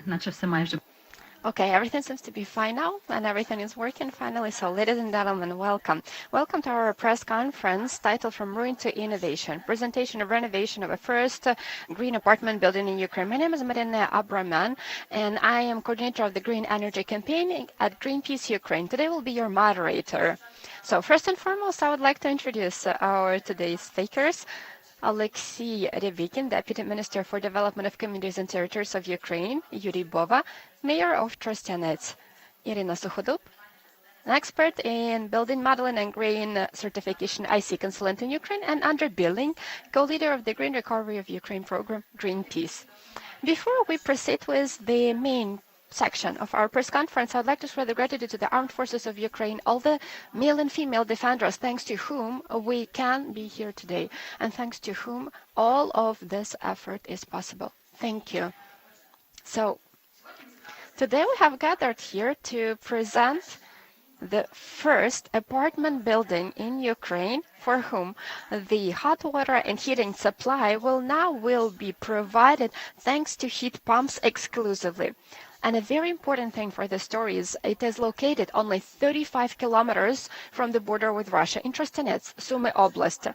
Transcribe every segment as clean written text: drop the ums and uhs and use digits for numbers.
наче все має вже. Okay, everything seems to be fine now, and everything is working finally. So, ladies and gentlemen, welcome. Welcome to our press conference titled From Ruin to Innovation, presentation of renovation of a first green apartment building in Ukraine. My name is Iryna Abramyan, and I am coordinator of the Green Energy Campaign at Greenpeace Ukraine. Today will be your moderator. So, first and foremost, I would like to introduce our today's speakers. Oleksiy Ryabikin, Deputy Minister for Development of Communities and Territories of Ukraine, Yuriy Bova, Mayor of Trostyanets, Iryna Sukhodub, an expert in building modeling and green certification, IC consultant in Ukraine, and Böling, co-leader of the Green Recovery of Ukraine program, Greenpeace. Before we proceed with the main section of our press conference, I would like to spread the gratitude to the armed forces of Ukraine, all the male and female defenders, thanks to whom we can be here today, and thanks to whom all of this effort is possible. Thank you. So, today we have gathered here to present the first apartment building in Ukraine for whom the hot water and heating supply will be provided thanks to heat pumps exclusively. And a very important thing for the story is it is located only 35 kilometers from the border with Russia in Trostyanets, Sumy Oblast.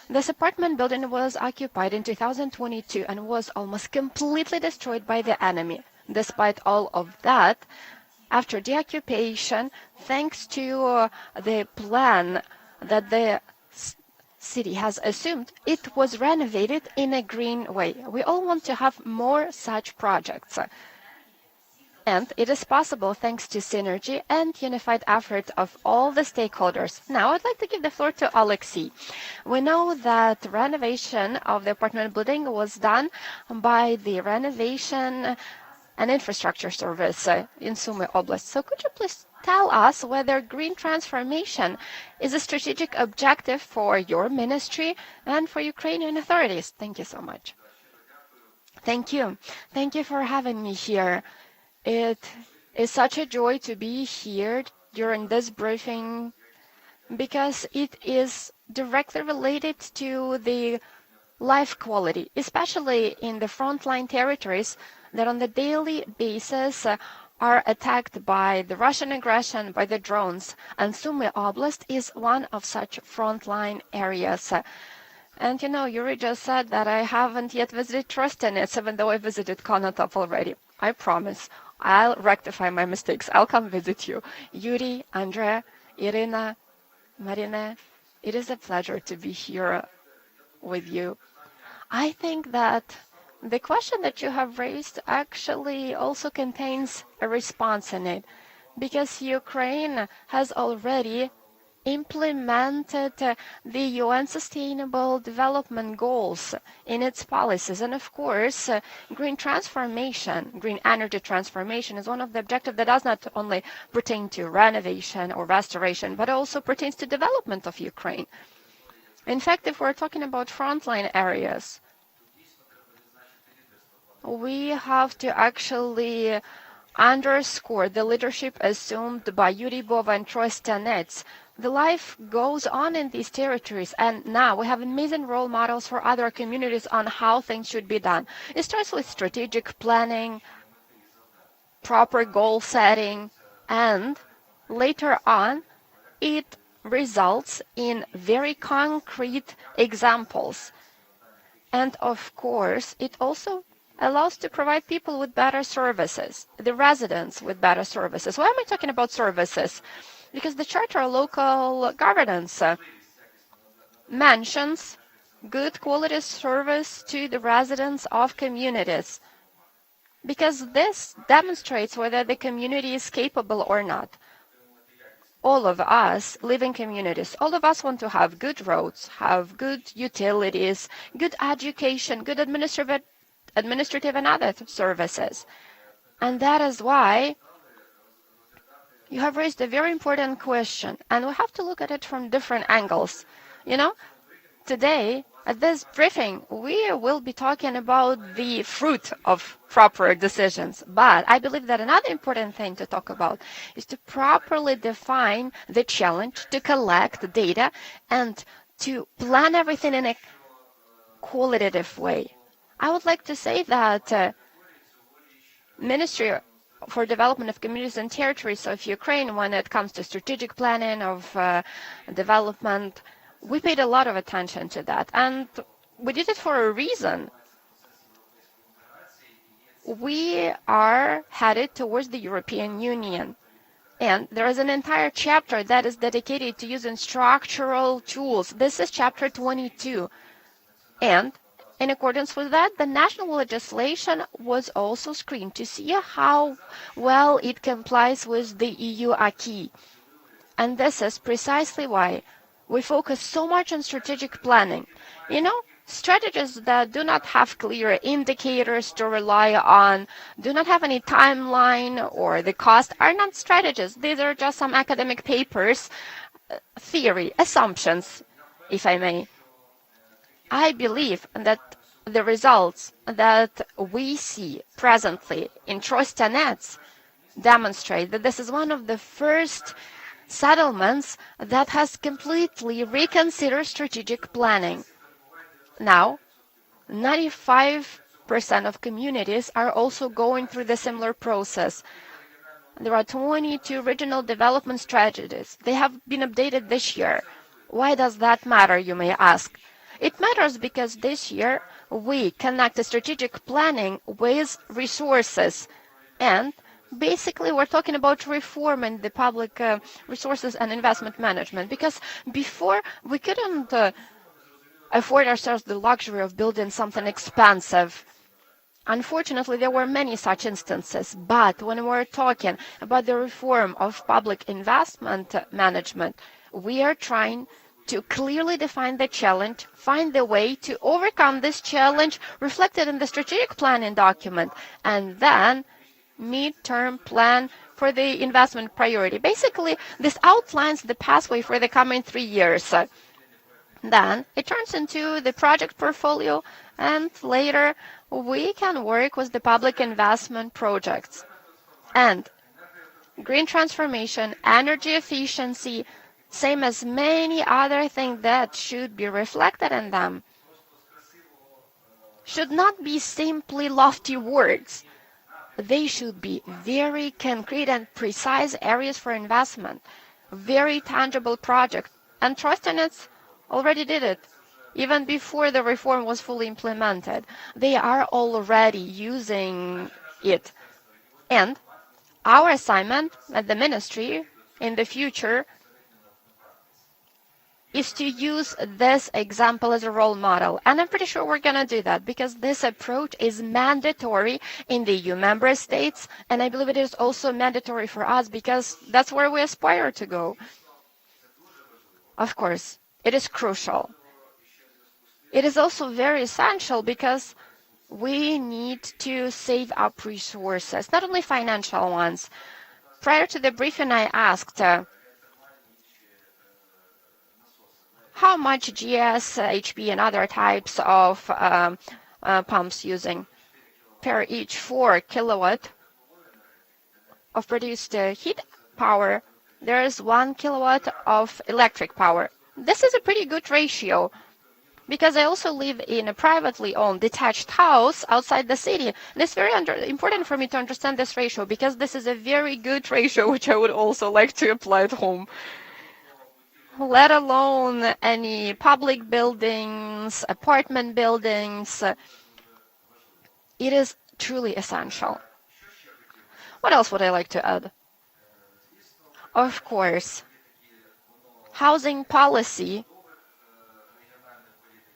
This apartment building was occupied in 2022 and was almost completely destroyed by the enemy. Despite all of that, after the occupation, thanks to the plan that the city has assumed, it was renovated in a green way. We all want to have more such projects. And it is possible thanks to synergy and unified effort of all the stakeholders. Now, I'd like to give the floor to Oleksiy. We know that renovation of the apartment building was done by the Renovation and Infrastructure Service in Sumy Oblast. So could you please tell us whether green transformation is a strategic objective for your ministry and for Ukrainian authorities? Thank you so much. Thank you. Thank you for having me here. It is such a joy to be here during this briefing because it is directly related to the life quality, especially in the frontline territories that on the daily basis are attacked by the Russian aggression, by the drones. And Sumy Oblast is one of such frontline areas. And you know, Yuriy just said that I haven't yet visited Trostyanets, even though I visited Konotop already. I promise. I'll rectify my mistakes. I'll come visit you. Yuriy, Andrea, Iryna, Marina, it is a pleasure to be here with you. I think that the question that you have raised actually also contains a response in it, because Ukraine has already implemented the UN Sustainable Development Goals in its policies. And of course, green transformation, green energy transformation is one of the objectives that does not only pertain to renovation or restoration, but also pertains to development of Ukraine. In fact, if we're talking about frontline areas, we have to actually underscore the leadership assumed by Yuriy Bova and Trostyanets. The life goes on in these territories, and now we have amazing role models for other communities on how things should be done. It starts with strategic planning, proper goal setting, and later on, it results in very concrete examples. And of course, it also allows to provide people with better services, the residents with better services. Why am I talking about services? Because the Charter of Local Governance mentions good quality service to the residents of communities, because this demonstrates whether the community is capable or not. All of us live in communities. All of us want to have good roads, have good utilities, good education, good administrative and other services. And that is why you have raised a very important question, and we have to look at it from different angles. You know, today at this briefing, we will be talking about the fruit of proper decisions. But I believe that another important thing to talk about is to properly define the challenge, to collect data, and to plan everything in a qualitative way. I would like to say that Ministry for Development of Communities and Territories of Ukraine, when it comes to strategic planning of development, we paid a lot of attention to that. And we did it for a reason. We are headed towards the European Union. And there is an entire chapter that is dedicated to using structural tools. This is chapter 22. And in accordance with that, the national legislation was also screened to see how well it complies with the EU acquis. And this is precisely why we focus so much on strategic planning. Strategies that do not have clear indicators to rely on, do not have any timeline or the cost, are not strategies. These are just some academic papers, theory, assumptions, if I may. I believe that the results that we see presently in Trostyanets demonstrate that this is one of the first settlements that has completely reconsidered strategic planning. Now, 95% of communities are also going through the similar process. There are 22 regional development strategies. They have been updated this year. Why does that matter, you may ask? It matters because this year we connect strategic planning with resources. And basically we're talking about reforming the public resources and investment management. Because before we couldn't afford ourselves the luxury of building something expensive. Unfortunately, there were many such instances. But when we're talking about the reform of public investment management, we are trying to clearly define the challenge, find the way to overcome this challenge reflected in the strategic planning document, and then mid-term plan for the investment priority. Basically, this outlines the pathway for the coming 3 years. Then it turns into the project portfolio, and later we can work with the public investment projects. And green transformation, energy efficiency, same as many other things that should be reflected in them, should not be simply lofty words. They should be very concrete and precise areas for investment, very tangible projects. And Trostyanets already did it, even before the reform was fully implemented. They are already using it. And our assignment at the ministry in the future is to use this example as a role model. And I'm pretty sure we're going to do that because this approach is mandatory in the EU member states. And I believe it is also mandatory for us because that's where we aspire to go. Of course, it is crucial. It is also very essential because we need to save up resources, not only financial ones. Prior to the briefing, I asked how much GS, HP, and other types of pumps using per each 4 kilowatt of produced heat power. There is 1 kilowatt of electric power. This is a pretty good ratio because I also live in a privately owned detached house outside the city. And it's very important for me to understand this ratio because this is a very good ratio which I would also like to apply at home. Let alone any public buildings, apartment buildings. It is truly essential. What else would I like to add? Of course, housing policy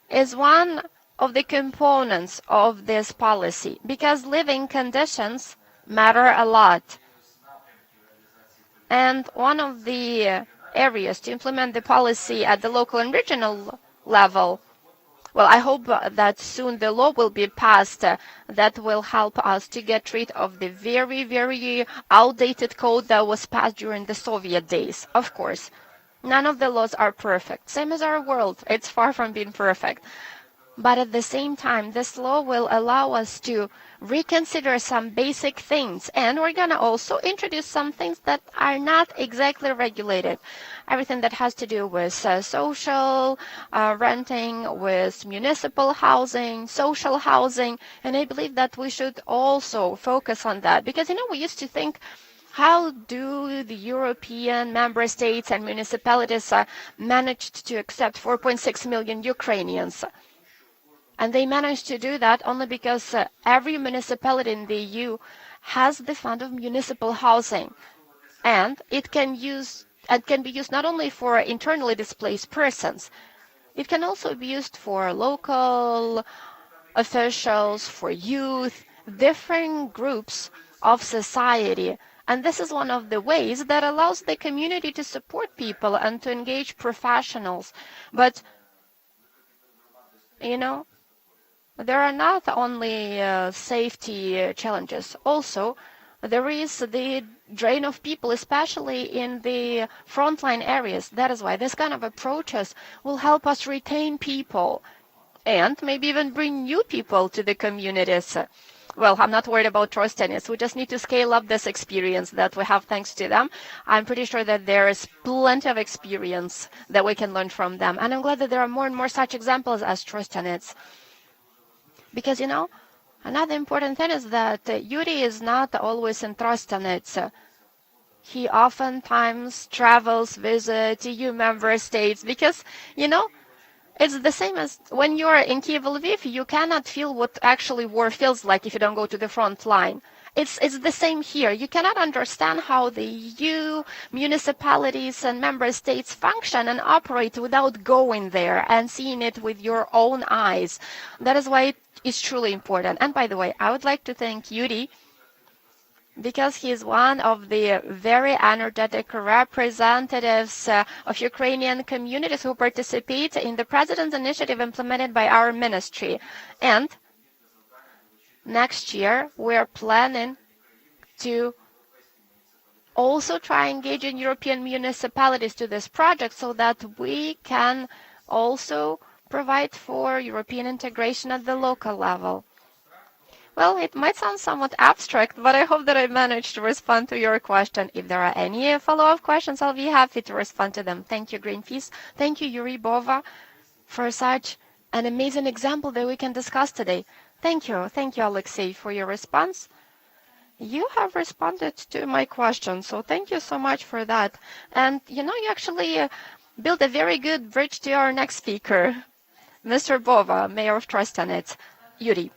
is one of the components of this policy because living conditions matter a lot. And one of the areas to implement the policy at the local and regional level, well, I hope that soon the law will be passed that will help us to get rid of the very, very outdated code that was passed during the Soviet days. Of course, none of the laws are perfect, same as our world. It's far from being perfect. But at the same time, this law will allow us to reconsider some basic things. And we're going to also introduce some things that are not exactly regulated. Everything that has to do with social renting, with municipal housing, social housing. And I believe that we should also focus on that. Because, we used to think, how do the European member states and municipalities managed to accept 4.6 million Ukrainians? And they managed to do that only because every municipality in the EU has the fund of municipal housing. And it can be used not only for internally displaced persons, it can also be used for local officials, for youth, different groups of society. And this is one of the ways that allows the community to support people and to engage professionals. But, there are not only safety challenges. Also, there is the drain of people, especially in the frontline areas. That is why this kind of approaches will help us retain people and maybe even bring new people to the communities. Well, I'm not worried about Trostyanets. We just need to scale up this experience that we have thanks to them. I'm pretty sure that there is plenty of experience that we can learn from them. And I'm glad that there are more and more such examples as Trostyanets. Because, another important thing is that Yuriy is not always in Trostyanets. He oftentimes travels, visits EU member states because, it's the same as when you're in Kiev, Lviv, you cannot feel what actually war feels like if you don't go to the front line. It's the same here. You cannot understand how the EU municipalities and member states function and operate without going there and seeing it with your own eyes. That is why it is truly important. And by the way, I would like to thank Yuriy because he is one of the very energetic representatives of Ukrainian communities who participate in the President's initiative implemented by our ministry. And next year, we're planning to also try engaging European municipalities to this project so that we can also provide for European integration at the local level. Well, it might sound somewhat abstract, but I hope that I managed to respond to your question. If there are any follow-up questions, I'll be happy to respond to them. Thank you, Greenpeace. Thank you, Yuriy, Bova, for such an amazing example that we can discuss today. Thank you, Oleksiy, for your response. You have responded to my question, so thank you so much for that. And, you actually built a very good bridge to our next speaker, Mr. Bova, Mayor of Trostyanets. Yuriy,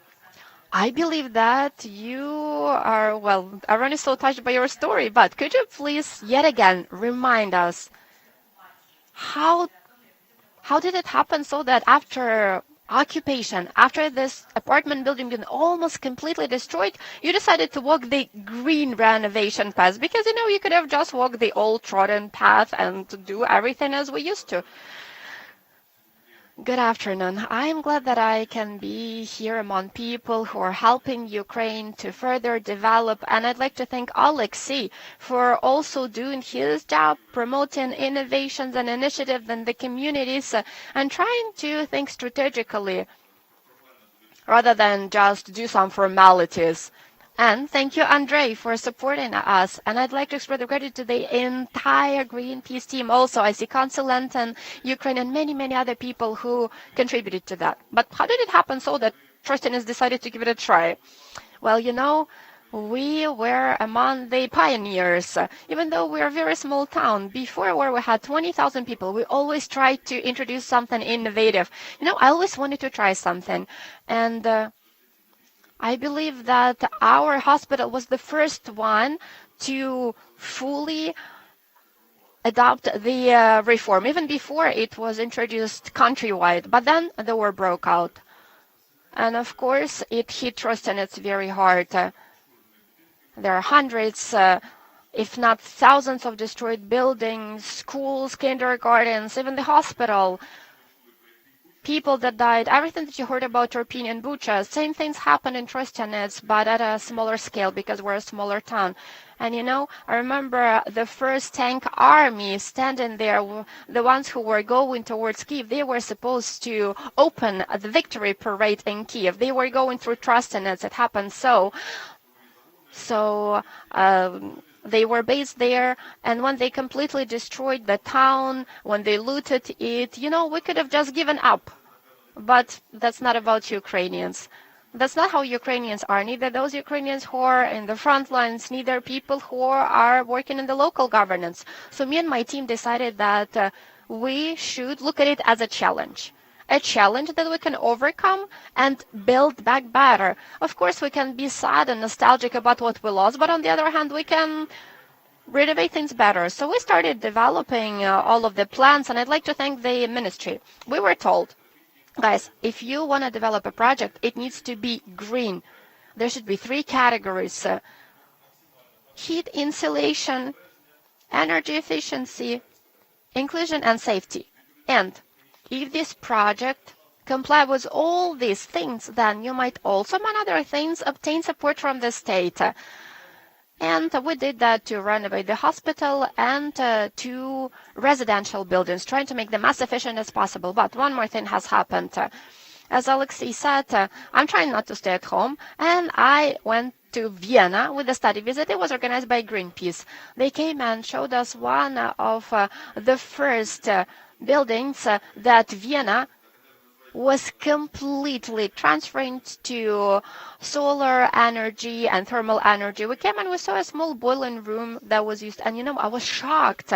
I believe that you are, everyone is so touched by your story, but could you please yet again remind us how did it happen so that after occupation, after this apartment building being almost completely destroyed, you decided to walk the green renovation path? Because, you could have just walked the old trodden path and do everything as we used to. Good afternoon. I am glad that I can be here among people who are helping Ukraine to further develop, and I'd like to thank Oleksiy for also doing his job, promoting innovations and initiatives in the communities, and trying to think strategically rather than just do some formalities. And thank you, Andrei, for supporting us. And I'd like to express the gratitude to the entire Greenpeace team. Also, I see consulenten, Ukraine, and many, many other people who contributed to that. But how did it happen so that Trostyanets decided to give it a try? Well, we were among the pioneers. Even though we're a very small town, before where we had 20,000 people, we always tried to introduce something innovative. I always wanted to try something. And I believe that our hospital was the first one to fully adopt the reform, even before it was introduced countrywide. But then the war broke out. And of course, it hit Trostyanets very hard. There are hundreds, if not thousands of destroyed buildings, schools, kindergartens, even the hospital. people that died, everything that you heard about Irpin and Bucha, same things happened in Trostyanets, but at a smaller scale because we're a smaller town. And I remember the first tank army standing there, the ones who were going towards Kiev, they were supposed to open the victory parade in Kiev. They were going through Trostyanets. It happened so. They were based there, and when they completely destroyed the town, when they looted it, we could have just given up. But that's not about Ukrainians. That's not how Ukrainians are. Neither those Ukrainians who are in the front lines, neither people who are working in the local governance. So me and my team decided that we should look at it as a challenge that we can overcome and build back better. Of course, we can be sad and nostalgic about what we lost, but on the other hand, we can renovate things better. So we started developing all of the plans, and I'd like to thank the ministry. We were told, guys, if you want to develop a project, it needs to be green. There should be 3 categories: heat, insulation, energy efficiency, inclusion, and safety. And if this project comply with all these things, then you might also, among other things, obtain support from the state. And we did that to renovate the hospital and 2 residential buildings, trying to make them as efficient as possible. But one more thing has happened. As Oleksiy said, I'm trying not to stay at home, and I went to Vienna with a study visit. It was organized by Greenpeace. They came and showed us one of the first buildings that Vienna was completely transferring to solar energy and thermal energy. We came and we saw a small boiling room that was used, and I was shocked.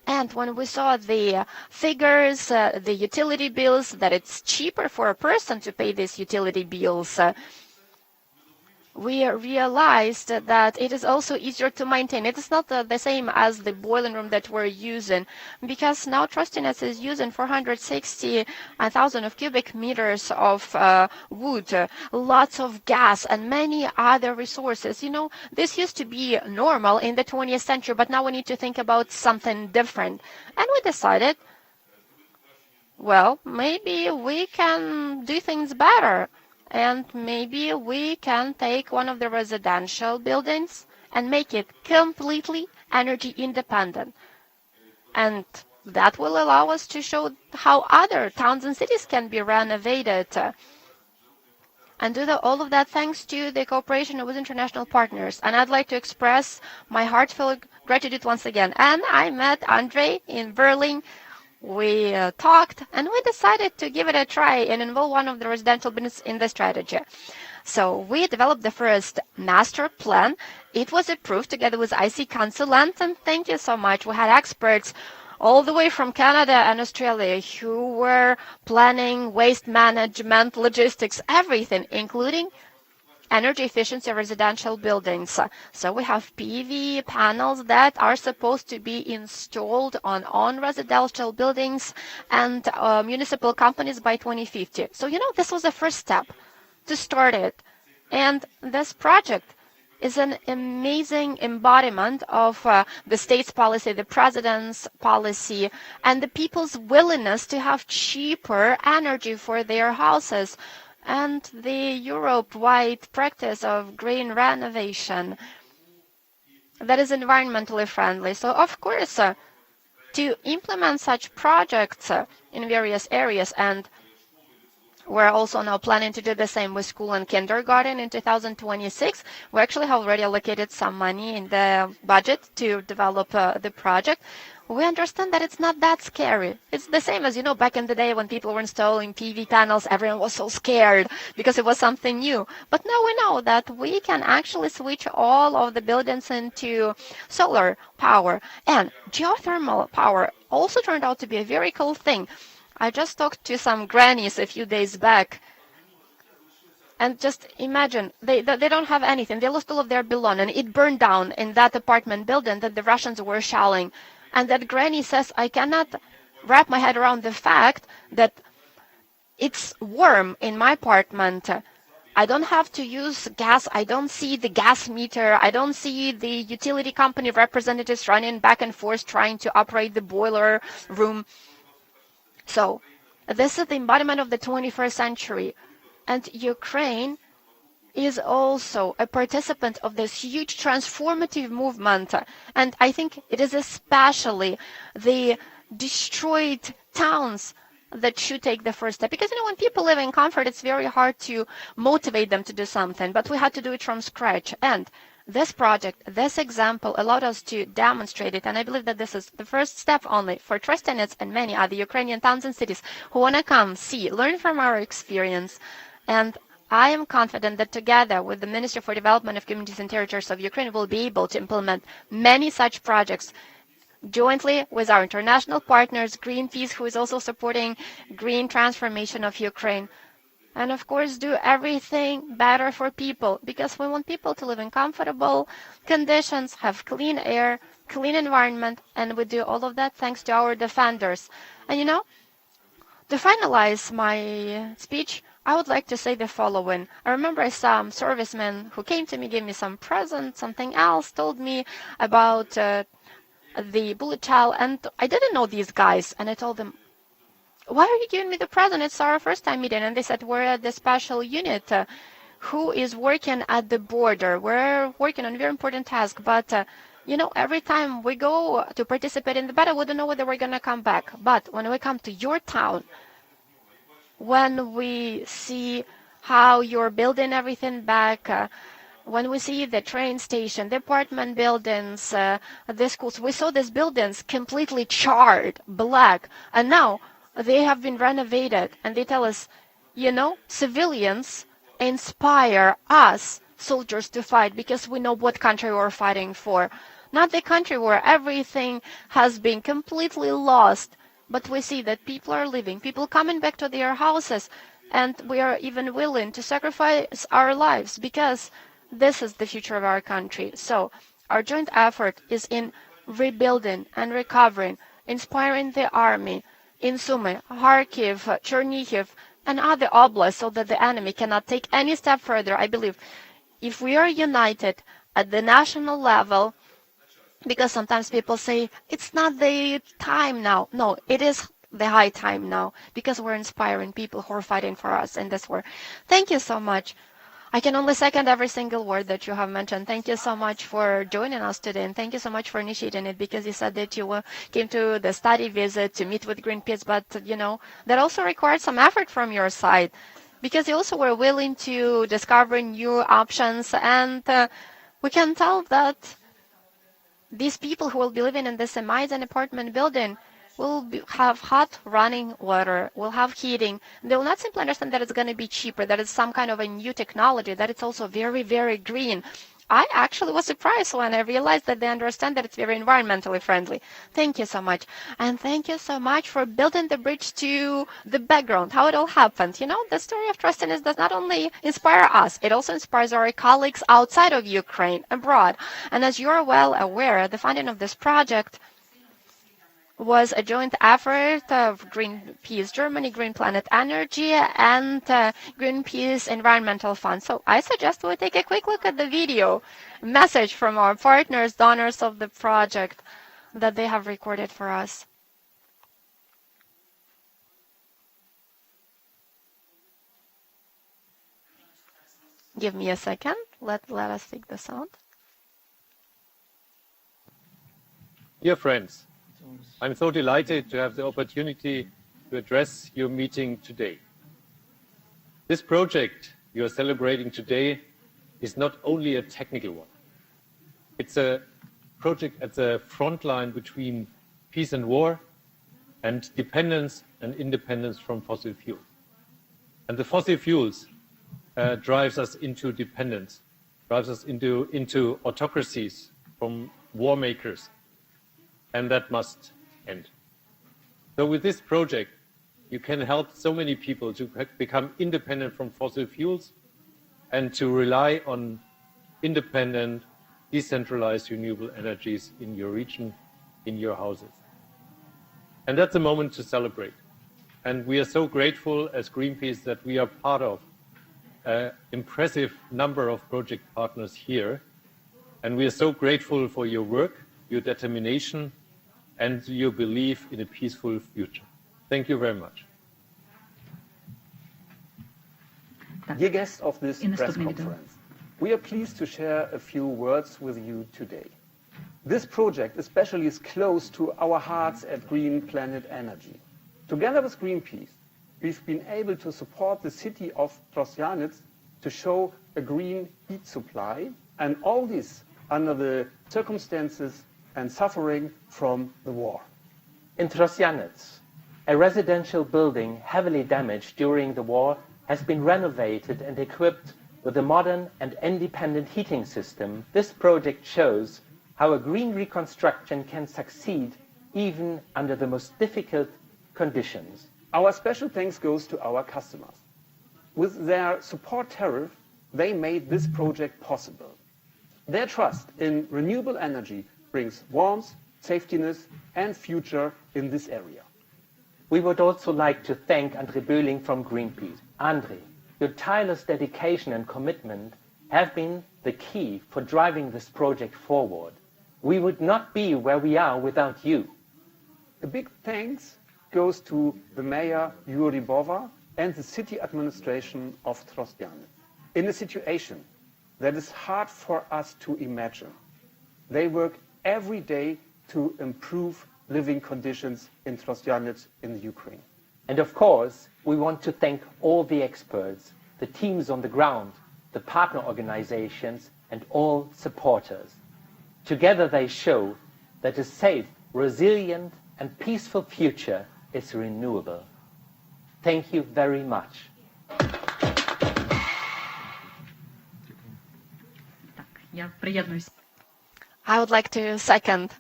And when we saw the figures, the utility bills, that it's cheaper for a person to pay these utility bills, we realized that it is also easier to maintain. It is not the same as the boiling room that we're using, because now Trostyanets is using 460,000 of cubic meters of wood, lots of gas, and many other resources. This used to be normal in the 20th century, but now we need to think about something different. And we decided, well, maybe we can do things better. And maybe we can take one of the residential buildings and make it completely energy independent. And that will allow us to show how other towns and cities can be renovated. And do all of that thanks to the cooperation with international partners. And I'd like to express my heartfelt gratitude once again. And I met Andrei in Böling. We talked, and we decided to give it a try and involve one of the residential buildings in the strategy. So we developed the first master plan. It was approved together with IC consulent, and thank you so much. We had experts all the way from Canada and Australia who were planning, waste management, logistics, everything, including energy efficiency of residential buildings. So we have PV panels that are supposed to be installed on residential buildings and municipal companies by 2050. So, this was the first step to start it. And this project is an amazing embodiment of the state's policy, the president's policy, and the people's willingness to have cheaper energy for their houses, and the Europe-wide practice of green renovation that is environmentally friendly. So, of course, to implement such projects in various areas, and we're also now planning to do the same with school and kindergarten in 2026. We actually have already allocated some money in the budget to develop the project. We understand that it's not that scary. It's the same as, back in the day when people were installing PV panels, everyone was so scared because it was something new. But now we know that we can actually switch all of the buildings into solar power. And geothermal power also turned out to be a very cool thing. I just talked to some grannies a few days back. And just imagine, they don't have anything. They lost all of their belongings, and it burned down in that apartment building that the Russians were shelling. And that granny says, I cannot wrap my head around the fact that it's warm in my apartment. I don't have to use gas. I don't see the gas meter. I don't see the utility company representatives running back and forth trying to operate the boiler room. So This is the embodiment of the 21st century. And Ukraine is also a participant of this huge transformative movement. And I think it is especially the destroyed towns that should take the first step. Because, when people live in comfort, it's very hard to motivate them to do something. But we had to do it from scratch. And this project, this example allowed us to demonstrate it. And I believe that this is the first step only for Trostyanets and many other Ukrainian towns and cities who want to come, see, learn from our experience. And I am confident that together with the Ministry for Development of Communities and Territories of Ukraine, we'll be able to implement many such projects jointly with our international partners, Greenpeace, who is also supporting green transformation of Ukraine. And of course, do everything better for people, because we want people to live in comfortable conditions, have clean air, clean environment, and we do all of that thanks to our defenders. And to finalize my speech, I would like to say the following. I remember some servicemen who came to me, gave me some present, something else, told me about the bullet shell, and I didn't know these guys. And I told them, why are you giving me the present? It's our first time meeting. And they said, we're at the special unit who is working at the border. We're working on a very important task, but every time we go to participate in the battle, we don't know whether we're going to come back. But when we come to your town, when we see how you're building everything back, when we see the train station, the apartment buildings, the schools, we saw these buildings completely charred, black, and now they have been renovated. And they tell us, civilians inspire us, soldiers, to fight because we know what country we're fighting for. Not the country where everything has been completely lost. But we see that people are living, people coming back to their houses, and we are even willing to sacrifice our lives because this is the future of our country. So our joint effort is in rebuilding and recovering, inspiring the army in Sumy, Kharkiv, Chernihiv, and other oblasts so that the enemy cannot take any step further. I believe if we are united at the national level, because sometimes people say, it's not the time now. No, it is the high time now, because we're inspiring people who are fighting for us in this war. Thank you so much. I can only second every single word that you have mentioned. Thank you so much for joining us today, and thank you so much for initiating it, because you said that you came to the study visit to meet with Greenpeace, but, that also required some effort from your side, because you also were willing to discover new options, and we can tell that these people who will be living in this amazing apartment building will have hot running water, will have heating. They will not simply understand that it's going to be cheaper, that it's some kind of a new technology, that it's also very, very green. I actually was surprised when I realized that they understand that it's very environmentally friendly. Thank you so much. And thank you so much for building the bridge to the background, how it all happened. The story of Trostyanets does not only inspire us, it also inspires our colleagues outside of Ukraine, abroad. And as you're well aware, the funding of this project was a joint effort of Greenpeace Germany, Green Planet Energy, and Greenpeace Environmental Fund. So I suggest we take a quick look at the video message from our partners, donors of the project, that they have recorded for us. Give me a second. Let us take the sound. Dear friends, I'm so delighted to have the opportunity to address your meeting today. This project you are celebrating today is not only a technical one. It's a project at the front line between peace and war and dependence and independence from fossil fuels. And the fossil fuels drives us into dependence, drives us into autocracies from war makers, and that must end. So with this project, you can help so many people to become independent from fossil fuels and to rely on independent, decentralized renewable energies in your region, in your houses. And that's a moment to celebrate. And we are so grateful as Greenpeace that we are part of an impressive number of project partners here. And we are so grateful for your work, your determination, and your belief in a peaceful future. Thank you very much. Dear guests of this press conference, we are pleased to share a few words with you today. This project especially is close to our hearts at Green Planet Energy. Together with Greenpeace, we've been able to support the city of Trostyanets to show a green heat supply, and all this under the circumstances and suffering from the war. In Trostyanets, a residential building heavily damaged during the war has been renovated and equipped with a modern and independent heating system. This project shows how a green reconstruction can succeed even under the most difficult conditions. Our special thanks goes to our customers. With their support tariff, they made this project possible. Their trust in renewable energy brings warmth, safetiness, and future in this area. We would also like to thank Andre Böling from Greenpeace. Andre, your tireless dedication and commitment have been the key for driving this project forward. We would not be where we are without you. A big thanks goes to the mayor, Yuriy Bova, and the city administration of Trostyanets. In a situation that is hard for us to imagine, they work every day to improve living conditions in Trostyanets in the Ukraine. And of course, we want to thank all the experts, the teams on the ground, the partner organizations, and all supporters. Together they show that a safe, resilient, and peaceful future is renewable. Thank you very much. I would like to second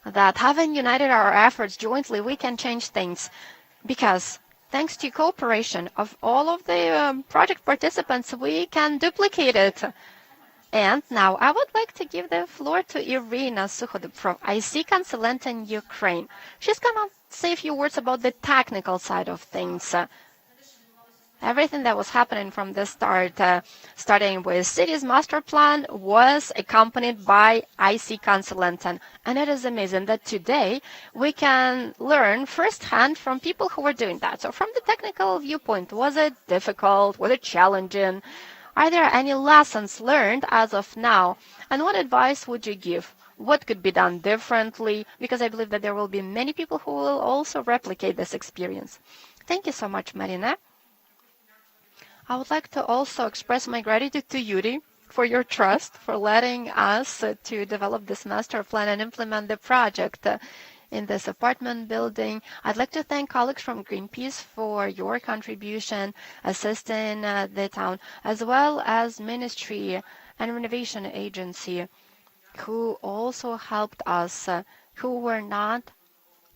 that having united our efforts jointly, we can change things, because thanks to cooperation of all of the project participants, we can duplicate it. And now I would like to give the floor to Iryna Sukhodub from consulenten Ukraine. She's going to say a few words about the technical side of things. Everything that was happening from the start, starting with city's master plan, was accompanied by consulenten. And it is amazing that today we can learn firsthand from people who were doing that. So from the technical viewpoint, was it difficult? Was it challenging? Are there any lessons learned as of now? And what advice would you give? What could be done differently? Because I believe that there will be many people who will also replicate this experience. Thank you so much, Marina. I would like to also express my gratitude to Yuriy for your trust, for letting us to develop this master plan and implement the project in this apartment building. I'd like to thank colleagues from Greenpeace for your contribution, assisting the town, as well as Ministry and Renovation Agency, who also helped us, who were not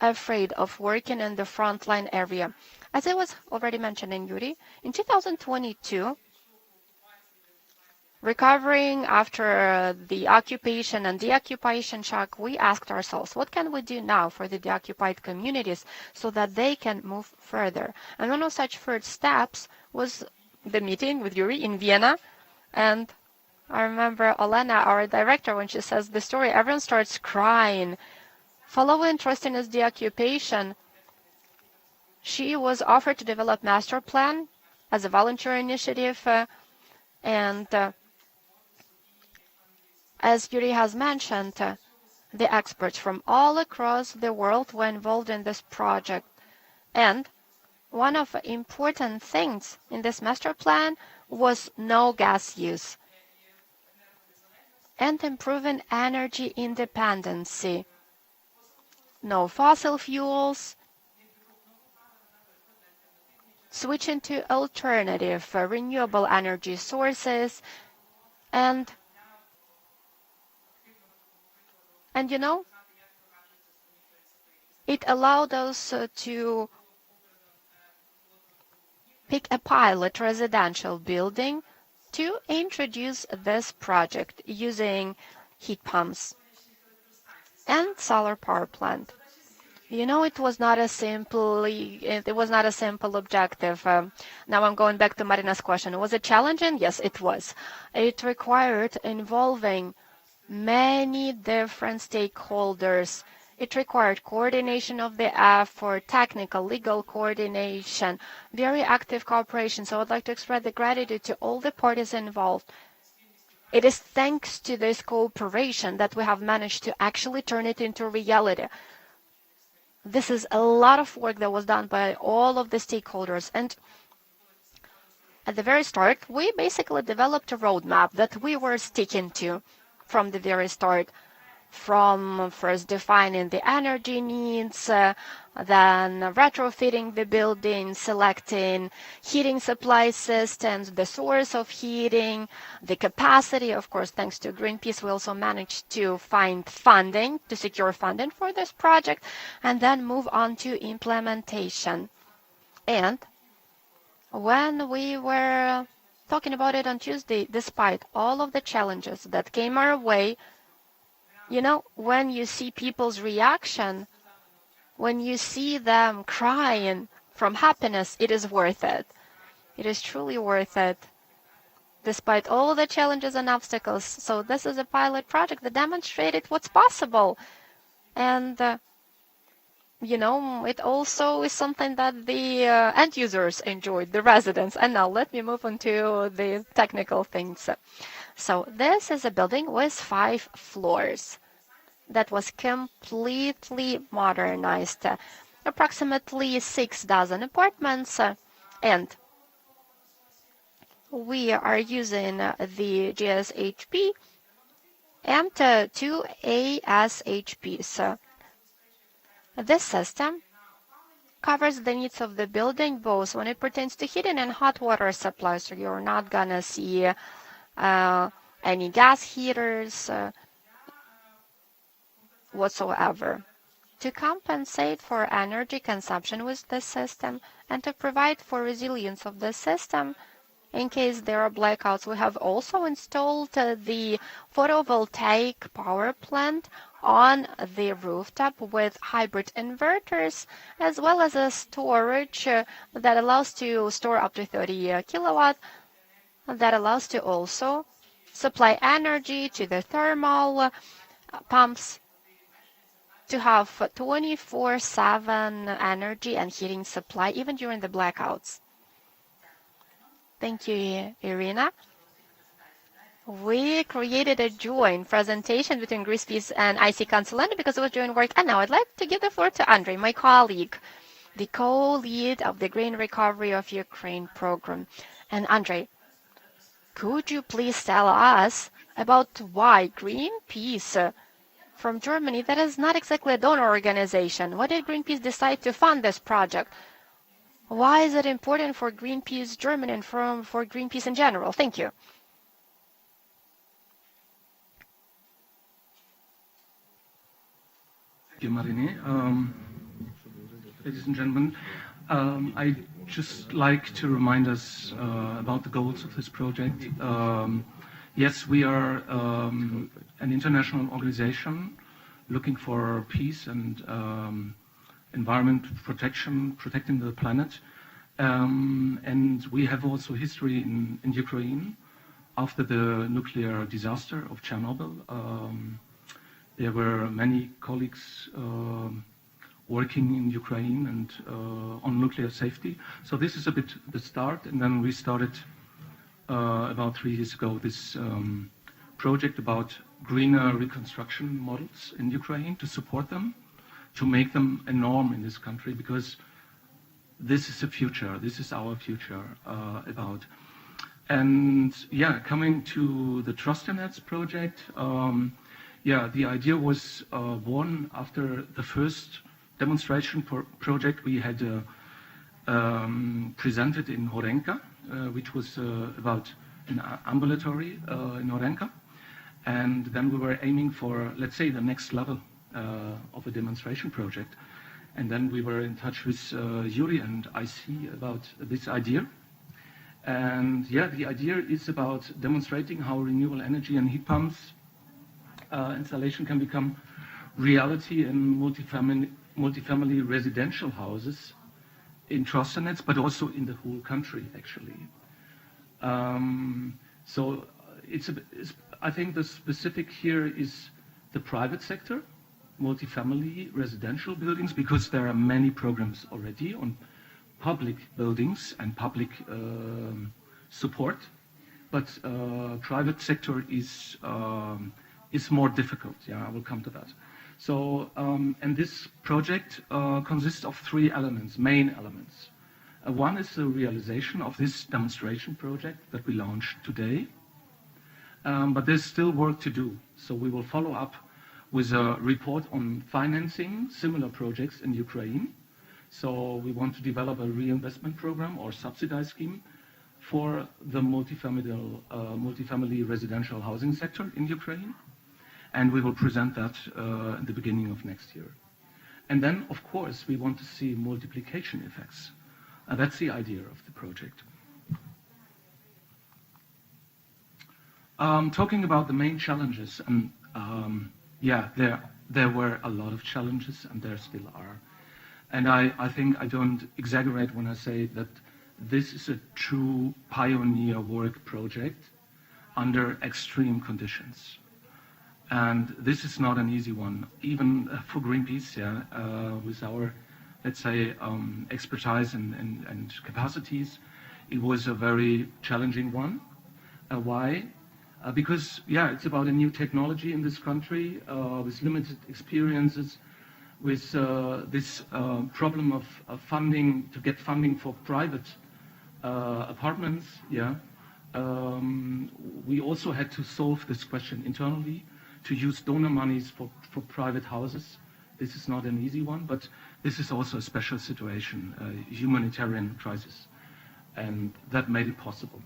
afraid of working in the frontline area. As I was already mentioning, Yuriy, in 2022, recovering after the occupation and deoccupation shock, we asked ourselves, what can we do now for the deoccupied communities so that they can move further? And one of such first steps was the meeting with Yuriy in Vienna. And I remember Olena, our director, when she says the story, everyone starts crying. Following Trostyanets' deoccupation, she was offered to develop master plan as a volunteer initiative, and as Yuriy has mentioned, the experts from all across the world were involved in this project. And one of the important things in this master plan was no gas use and improving energy independency. No fossil fuels, switching to alternative renewable energy sources, and you know, it allowed us to pick a pilot residential building to introduce this project using heat pumps and solar power plant. You know, it was not a simple objective. Now I'm going back to Marina's question. Was it challenging? Yes, it was. It required involving many different stakeholders It required coordination of the effort, technical, legal coordination, very active cooperation. So I'd like to express the gratitude to all the parties involved. It is thanks to this cooperation that we have managed to actually turn it into reality. This is a lot of work that was done by all of the stakeholders. And at the very start, we basically developed a roadmap that we were sticking to from the very start, from first defining the energy needs, then retrofitting the building, selecting heating supply systems, the source of heating, the capacity. Of course, thanks to Greenpeace, we also managed to find funding, to secure funding for this project, and then move on to implementation. And when we were talking about it on Tuesday, despite all of the challenges that came our way, you know, when you see people's reaction, when you see them crying from happiness, it is worth it. It is truly worth it, despite all the challenges and obstacles. So this is a pilot project that demonstrated what's possible. And, you know, it also is something that the end users enjoyed, the residents. And now let me move on to the technical things. So this is a building with 5 floors that was completely modernized, approximately 6 dozen apartments, and we are using the GSHP and 2 ASHPs. This system covers the needs of the building both when it pertains to heating and hot water supply, so you're not gonna see any gas heaters whatsoever. To compensate for energy consumption with this system and to provide for resilience of the system in case there are blackouts, we have also installed the photovoltaic power plant on the rooftop with hybrid inverters, as well as a storage that allows to store up to 30 kilowatt, that allows to also supply energy to the thermal pumps to have 24/7 energy and heating supply even during the blackouts. Thank you, Iryna. We created a joint presentation between Greenpeace and IC consulenten because it was joint work. And now I'd like to give the floor to Andrei, my colleague, the co-lead of the Green Recovery of Ukraine program. And Andrei, could you please tell us about why Greenpeace from Germany, that is not exactly a donor organization, why did Greenpeace decide to fund this project? Why is it important for Greenpeace Germany and for Greenpeace in general? Thank you. Thank you, Marine. Ladies and gentlemen, I'd just like to remind us about the goals of this project. Yes, we are an international organization looking for peace and environment protection, protecting the planet. And we have also history in Ukraine after the nuclear disaster of Chernobyl. There were many colleagues working in Ukraine and on nuclear safety. So this is a bit the start, and then we started about 3 years ago this project about greener reconstruction models in Ukraine to support them, to make them a norm in this country, because this is the future, this is our future about. And yeah, coming to the Trostyanets project, the idea was born after the first demonstration project we had presented in Horenka, which was about an ambulatory in Horenka. And then we were aiming for, let's say, the next level of a demonstration project. And then we were in touch with Yuriy and IC about this idea. And yeah, the idea is about demonstrating how renewable energy and heat pumps installation can become reality in multifamily residential houses in Trostyanets, but also in the whole country, actually. So I think the specific here is the private sector, multifamily residential buildings, because there are many programs already on public buildings and public support, but private sector is more difficult. Yeah, I will come to that. So, and this project consists of three elements, main elements. One is the realization of this demonstration project that we launched today, but there's still work to do. So we will follow up with a report on financing similar projects in Ukraine. So we want to develop a reinvestment program or subsidized scheme for the multifamily residential housing sector in Ukraine. And we will present that in the beginning of next year. And then, of course, we want to see multiplication effects. That's the idea of the project. Talking about the main challenges, and yeah, there were a lot of challenges, and there still are. And I think I don't exaggerate when I say that this is a true pioneer work project under extreme conditions. And this is not an easy one, even for Greenpeace, yeah, with our, let's say, expertise and capacities. It was a very challenging one. Why? Because, yeah, it's about a new technology in this country with limited experiences, with this problem of funding, to get funding for private apartments, yeah. We also had to solve this question internally, to use donor monies for private houses. This is not an easy one, but this is also a special situation, a humanitarian crisis, and that made it possible.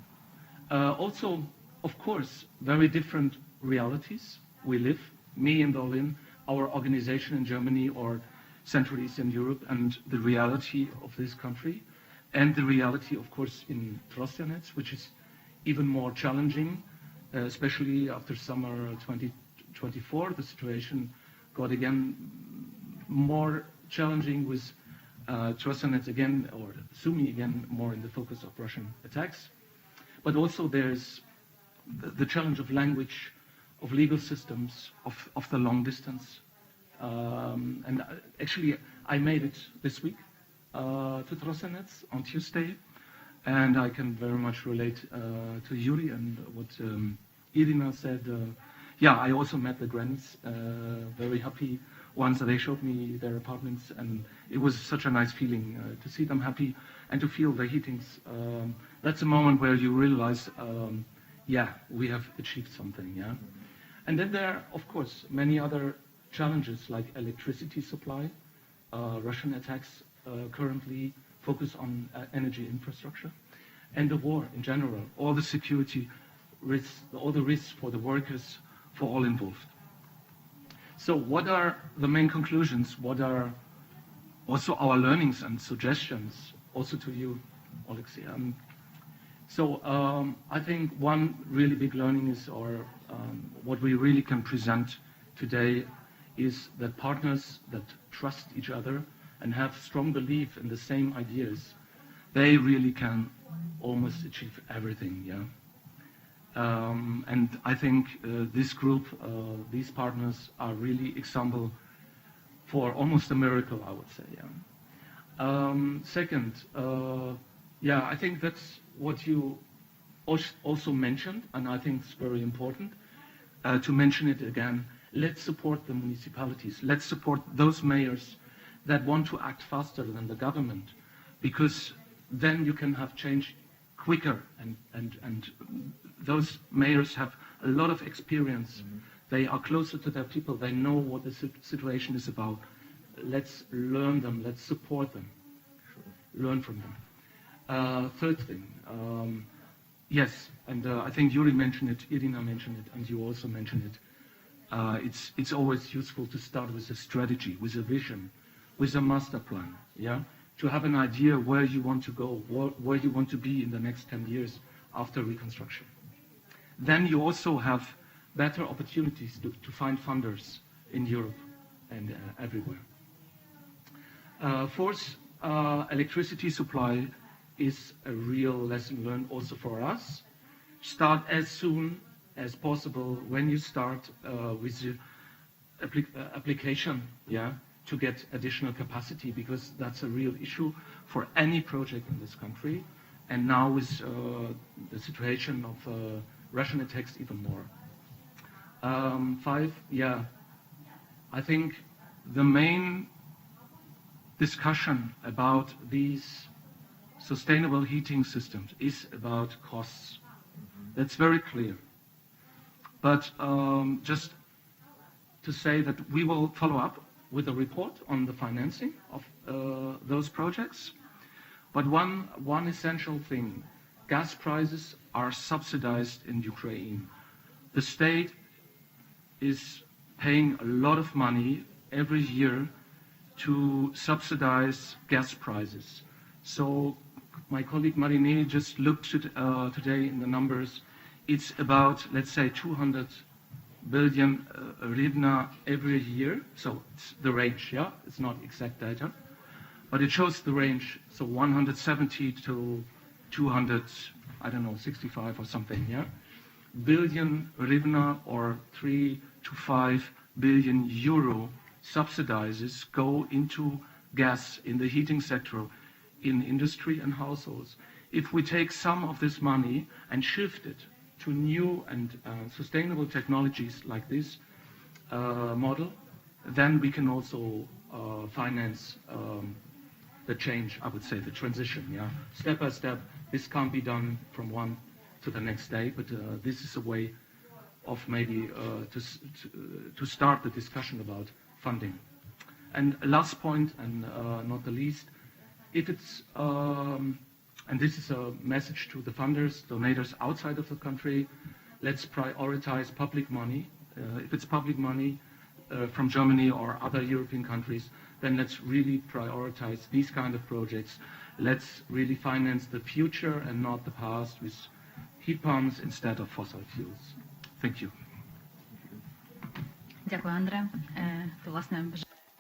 Also, of course, very different realities. We live, me in Berlin, our organization in Germany or Central Eastern Europe, and the reality of this country, and the reality, of course, in Trostyanets, which is even more challenging, especially after summer 2024. The situation got again more challenging with Trostyanets again, or Sumy again, more in the focus of Russian attacks. But also there's the challenge of language, of legal systems, of the long distance. And actually, I made it this week to Trostyanets on Tuesday, and I can very much relate to Yuriy and what Iryna said. Yeah, I also met the grannies, very happy ones. They showed me their apartments, and it was such a nice feeling to see them happy and to feel the heatings. That's a moment where you realize, yeah, we have achieved something, yeah. And then there are, of course, many other challenges like electricity supply. Russian attacks currently focus on energy infrastructure, and the war in general, all the security risks, all the risks for the workers, for all involved. So what are the main conclusions? What are also our learnings and suggestions, also to you, Oleksiy? I think one really big learning is, or what we really can present today, is that partners that trust each other and have strong belief in the same ideas, they really can almost achieve everything, yeah. And I think this group, these partners, are really example for almost a miracle, I would say, yeah. Second, yeah, I think that's what you also mentioned, and I think it's very important to mention it again. Let's support the municipalities. Let's support those mayors that want to act faster than the government, because then you can have change quicker, and those mayors have a lot of experience. Mm-hmm. They are closer to their people. They know what the situation is about. Let's learn them. Let's support them. Sure. Learn from them. Third thing, yes, and I think Yuriy mentioned it, Iryna mentioned it, and you also mentioned it. It's always useful to start with a strategy, with a vision, with a master plan, yeah? To have an idea where you want to go, where you want to be in the next 10 years after Reconstruction. Then you also have better opportunities to find funders in Europe and everywhere. Fourth, electricity supply is a real lesson learned also for us. Start as soon as possible when you start with application, to get additional capacity, because that's a real issue for any project in this country. And now with the situation of Russian attacks, even more. 5, I think the main discussion about these sustainable heating systems is about costs. That's very clear. But just to say that we will follow up with a report on the financing of those projects. But one essential thing, gas prices are subsidized in Ukraine. The state is paying a lot of money every year to subsidize gas prices. So my colleague Marine just looked today in the numbers. It's about, let's say, 200 billion hryvnia every year. So it's the range, It's not exact data. But it shows the range, so 170 to 200, 65 or something, billion hryvnia, or 3 to 5 billion euro subsidizes go into gas in the heating sector, in industry and households. If we take some of this money and shift it to new and sustainable technologies like this model, then we can also finance the change, I would say, the transition, Step by step. This can't be done from one to the next day, but this is a way of maybe to start the discussion about funding. And last point, and not the least, if it's, and this is a message to the funders, donators outside of the country, let's prioritize public money. If it's public money from Germany or other European countries, then let's really prioritize these kind of projects. Let's really finance the future and not the past with heat pumps instead of fossil fuels. Thank you.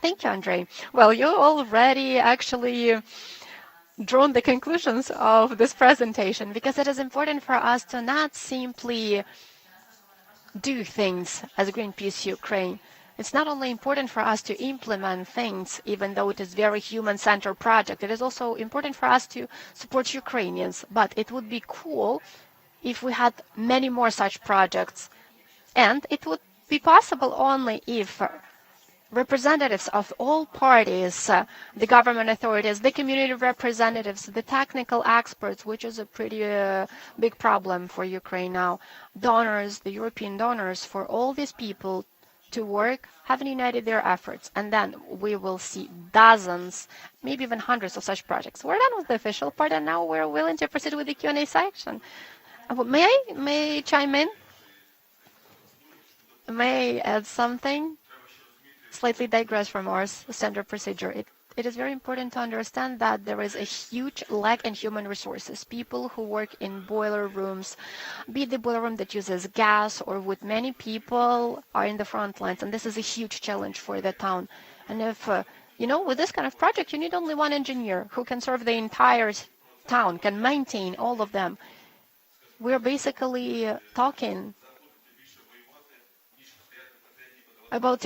Thank you, Andrei. Well, you already actually drawn the conclusions of this presentation, because it is important for us to not simply do things as Greenpeace Ukraine. It's not only important for us to implement things, even though it is a very human-centered project. It is also important for us to support Ukrainians. But it would be cool if we had many more such projects. And it would be possible only if representatives of all parties, the government authorities, the community representatives, the technical experts, which is a pretty big problem for Ukraine now, donors, the European donors, for all these people to work, having united their efforts, and then we will see dozens, maybe even hundreds of such projects. We're done with the official part, and now we're willing to proceed with the Q&A section. May I chime in? May I add something? Slightly digress from our standard procedure. It is very important to understand that there is a huge lack in human resources. People who work in boiler rooms, be it the boiler room that uses gas or with many people, are in the front lines. And this is a huge challenge for the town. And if, with this kind of project, you need only one engineer who can serve the entire town, can maintain all of them. We're basically talking about,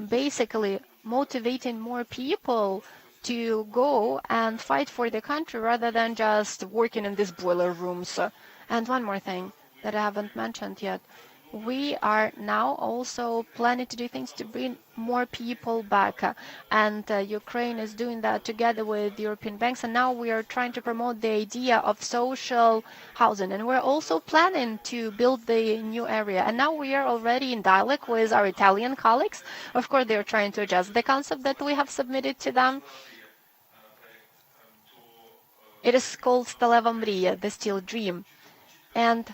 basically motivating more people to go and fight for the country rather than just working in these boiler rooms. And one more thing that I haven't mentioned yet. We are now also planning to do things to bring more people back. And Ukraine is doing that together with European banks. And now we are trying to promote the idea of social housing. And we're also planning to build the new area. And now we are already in dialogue with our Italian colleagues. Of course, they're trying to adjust the concept that we have submitted to them. It is called Staleva Mriya, the Steel Dream. And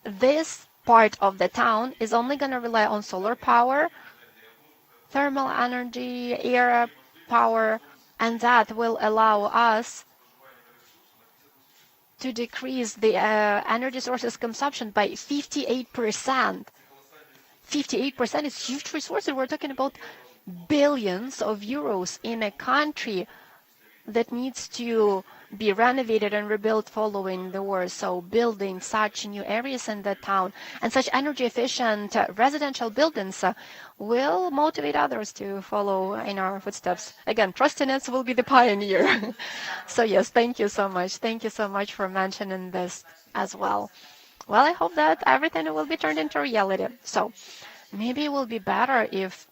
this part of the town is only going to rely on solar power, thermal energy, air power, and that will allow us to decrease the energy sources consumption by 58%. 58% is huge resources. We're talking about billions of euros in a country that needs to be renovated and rebuilt following the war. So building such new areas in the town and such energy efficient residential buildings will motivate others to follow in our footsteps. Again, Trostyanets will be the pioneer. So yes, thank you so much. Thank you so much for mentioning this as well. Well, I hope that everything will be turned into reality. So maybe it will be better if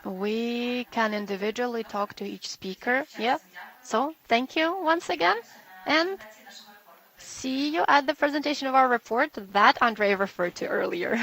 we can individually talk to each speaker. Yeah. So thank you once again, and see you at the presentation of our report that Andrei referred to earlier.